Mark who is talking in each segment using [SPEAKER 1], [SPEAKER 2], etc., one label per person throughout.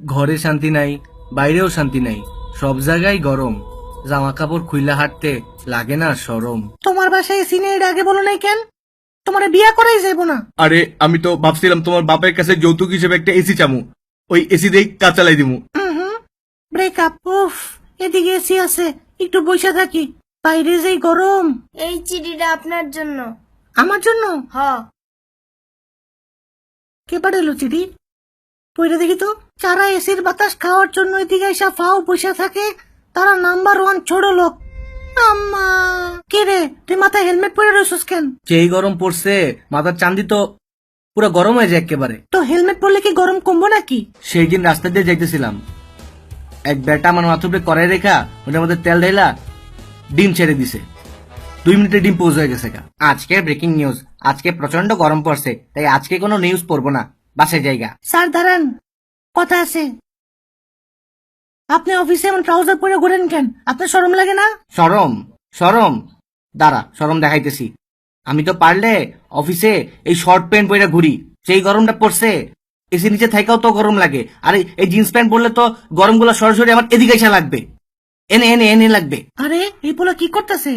[SPEAKER 1] ঘরে শান্তি নাই, বাইরেও শান্তি নাই, সব জায়গায় গরম। জামা কাপড় খুইলা হাঁটতে লাগে না শরম।
[SPEAKER 2] তোমার বাসায় এসি নেই, এর আগে বলো নাই কেন? তোমার বিয়া করাই যাবো না।
[SPEAKER 1] আরে আমি তো ভাবছিলাম তোমার বাপের কাছে যৌতুক হিসেবে একটা এসি চামু, ওই এসি দিয়ে কাজ চালাই দিমু।
[SPEAKER 2] ব্রেকআপ। উফ, এদিকে এসি আছে, একটু বসে থাকি। বাইরে যেই গরম।
[SPEAKER 3] এই চিঠিটা আপনার জন্য।
[SPEAKER 2] আমার জন্য?
[SPEAKER 3] হ।
[SPEAKER 2] কে পাঠালো চিঠি? পইরা দেখি তো। যারা এসির বাতাস খাওয়ার জন্য এদিকে এসে ফাও বসে থাকে, তারা নাম্বার 1 ছোট লোক। আম্মা, কে রে, তুই মাথায় হেলমেট পরে রয়েছিস কেন?
[SPEAKER 1] যেই গরম পড়ছে মাথার চান্দি তো পুরো গরম হয়ে যায় একেবারে।
[SPEAKER 2] তো হেলমেট পরলে কি গরম কমবো নাকি?
[SPEAKER 1] সেই দিন রাস্তা দিয়ে যাইতেছিলাম, এক বেটা আমার মাথার উপরে কড়াই রেখা ওটার মধ্যে তেল ঢেলা ডিম ছেড়ে দিছে। 2 মিনিটে ডিম পোজ হয়ে গেছে। আজকে ব্রেকিং নিউজ, আজকে প্রচন্ড গরম পড়ছে, তাই আজকে কোনো নিউজ পড়বো না, বাসায় জায়গা।
[SPEAKER 2] স্যার দাঁড়ান, কথা আছে। আপনি অফিসে এমন ট্রাউজার পরে ঘোরেন কেন? আপনার শরম লাগে না?
[SPEAKER 1] শরম? শরম? দাঁড়া, শরম দেখাইতেছি। আমি তো পারলে অফিসে এই শর্ট প্যান্ট পরে ঘুরি, সেই গরমটা পড়ছে এসি নিচে থাকাও তো গরম লাগে। আর এই জিন্স প্যান্ট পরলে তো গরমগুলো সরাসরি আমার এদিকে এসে লাগবে, এনে এনে এনে লাগবে।
[SPEAKER 2] আরে এই পোলা কি করতেছে?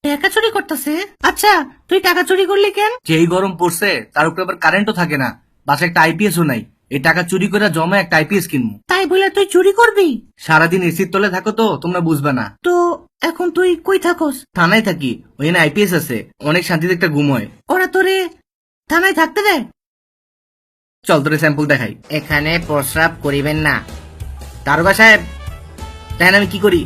[SPEAKER 2] টাকা চুরি করতেছে? আচ্ছা, তুই টাকা চুরি করলি কেন?
[SPEAKER 1] যেই গরম পড়ছে তার উপরে আবার কারেন্টও থাকে না, বাসায় একটা আইপিএসও নাই। এই টাকা চুরি করে জমা একটা আইপিএস কিনবো।
[SPEAKER 2] তাই বলে তুই চুরি করবি?
[SPEAKER 1] সারাদিন এসির তলে থাকো তো তোমরা বুঝবে না।
[SPEAKER 2] তো এখন তুই কই থাকোস?
[SPEAKER 1] থানায় থাকি, ওইখানে আইপিএস আছে, অনেক শান্তিতে একটা ঘুম হয়।
[SPEAKER 2] ওরা তোরে থানায় থাকতে দেয়?
[SPEAKER 1] চল তোরে স্যাম্পল দেখাই। এখানে প্রস্রাব করিবেন না। দারোগা সাহেব, দেখেন আমি কি করি।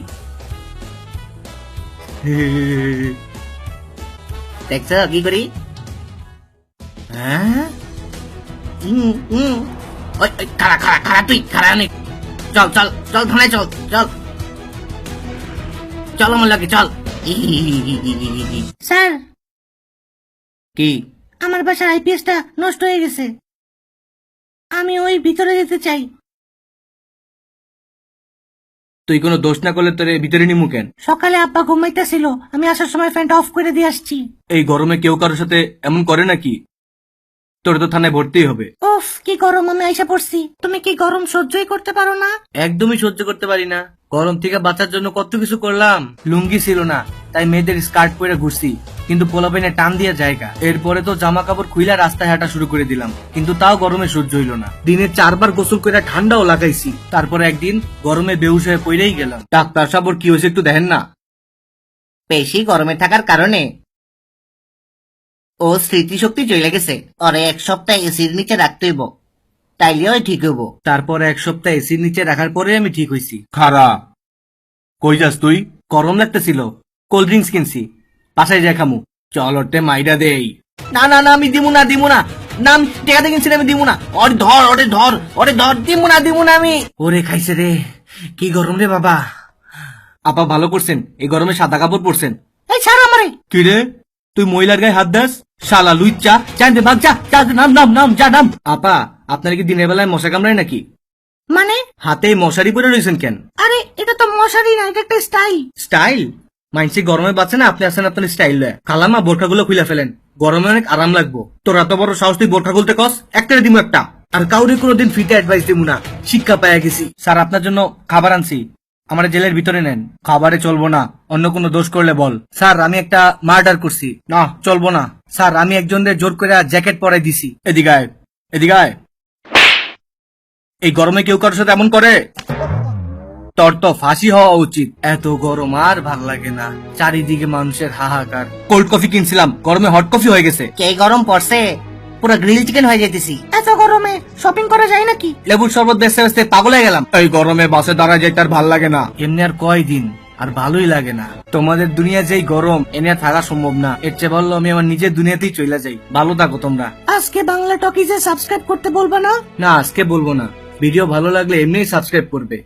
[SPEAKER 1] দেখছ কি করি? হ্যাঁ, ওই, ওই, খাড়া খাড়া খাড়া, তুই খাড়া অনেক। চল চল চল থানায়, চল চল চল আমার লাগে, চল।
[SPEAKER 2] স্যার,
[SPEAKER 1] কি?
[SPEAKER 2] আমার বাসার আইপিএসটা নষ্ট হয়ে গেছে, আমি ওই ভিতরে যেতে চাই।
[SPEAKER 1] তুই কোনো দোষ না করলে তোর ভিতরে নিমু কেন?
[SPEAKER 2] সকালে আব্বা ঘুমাইতেছিল, আমি আসার সময় ফ্যানটা অফ করে দিয়ে আসছি।
[SPEAKER 1] এই গরমে কেউ কারোর সাথে এমন করে নাকি? তোর তো থানায় ভর্তিই হবে।
[SPEAKER 2] উফ, কি গরম, আমি আইসা পড়ছি। তুমি কি গরম সহ্যই করতে পারো না?
[SPEAKER 1] একদমই সহ্য করতে পারি না। গরম থেকে বাঁচার জন্য কত কিছু করলাম। লুঙ্গি ছিল না, তাই মেয়েদের স্কার্ট পরে ঘুরছি, কিন্তু পোলাপাইনে টান দিয়ে জায়গা। এরপরে তো জামা কাপড় খুইলা রাস্তায় হাঁটা শুরু করে দিলাম, কিন্তু তাও গরমে সহ্য হইল না। দিনে 4 বার গোসল করে ঠান্ডাও লাগাইছি। তারপরে একদিন গরমে বেহুশ হয়ে পড়েই গেলাম। ডাক্তার সাহেব, ওর কি হয়েছে একটু দেখেন না। বেশি গরমে থাকার কারণে ও স্মৃতিশক্তি চলে গেছে, ওরে 1 সপ্তাহ এসির নিচে রাখতে হইব, তাইলে ওই ঠিক হইব। তারপরে 1 সপ্তাহ এসির নিচে রাখার পরে আমি ঠিক হইছি।
[SPEAKER 4] খারা, কই যাস তুই?
[SPEAKER 1] গরম লাগতেছিল, কোল্ড ড্রিঙ্কস কিনছি, বাসায় যাই খামু। চল ওটে মাইরা দেই। না না না, আমি দিমু না, দিমু না, নাম টেকাতে কিনছি, আমি দিমু না। ওরে ধর, ওরে ধর, ওরে ধর, দিমু না, দিমু না আমি। ওরে খাইছে রে, কি গরম রে বাবা। আপা ভালো করছেন, এই গরমে সাদা কাপড় পরছেন।
[SPEAKER 2] এই ছাড় আমারে।
[SPEAKER 4] কি রে, তুই মহিলার গায়ে হাত দাস?
[SPEAKER 1] শালা লুইচা, জানতে ভাগ, যা যা, নাম নাম নাম, যা নাম। আপা, আপনার কি দিনের বেলায় মশা কামড়ায় নাকি?
[SPEAKER 2] মানে?
[SPEAKER 1] হাতে মশারি পরে রয়েছেন কেন?
[SPEAKER 2] আরে এটা তো মশারি না, এটা একটা স্টাইল।
[SPEAKER 1] স্টাইল? মাইনসি গরমে বাঁচে না, আপনি আসেন আপনার স্টাইল লয়। খালামা বোরখাগুলো খুলে ফেলেন, গরমে অনেক আরাম লাগবো। তোর এত বড় সাহস, তুই বোরখা খুলতে কস? একটা দিমু একটা। আর কাউরে কোনোদিন ফিটে অ্যাডভাইস দিমু না, শিক্ষা পাইয়া গেছি। স্যার, আপনার জন্য খাবার আনছি, আমার জেলের ভিতরে নেন। খাবারে চলবো না, অন্য কোনো দোষ করলে বল। স্যার, আমি একটা মার্ডার করছি। না, চলবো না। স্যার, আমি একজনের জোর করে জ্যাকেট পরাই দিছি। এদিকে আয়, এদিকে আয়। এই গরমে কেউ কারোর সাথে এমন করে? তোর তো ফাঁসি হওয়া উচিত। এত গরম আর ভাল লাগে না, চারিদিকে মানুষের হাহাকার। কোল্ড কফি কিনছিলাম, গরমে হট কফি হয়ে গেছে। কে গরম পড়ছে, পুরো গ্রিল চিকেন হয়ে যেতেছি।
[SPEAKER 2] এত গরমে শপিং করা যায় নাকি?
[SPEAKER 1] লেবুর শরবত বেচতে বেচতে পাগল হয়ে গেলাম। এই গরমে বাসে দাঁড়ায় যাইতে আর ভাল লাগে না। এমনি আর কয়দিন, আর ভালোই লাগে না। তোমাদের দুনিয়া যেই গরম, এনে আর থাকা সম্ভব না। এর চেয়ে বললো আমি আমার নিজের দুনিয়াতেই চলে যাই। ভালো থাকো তোমরা।
[SPEAKER 2] আজকে বাংলা টকিজে সাবস্ক্রাইব করতে বলবো না?
[SPEAKER 1] না, আজকে বলবো না। ভিডিও ভালো লাগলে এমনিই সাবস্ক্রাইব করবে।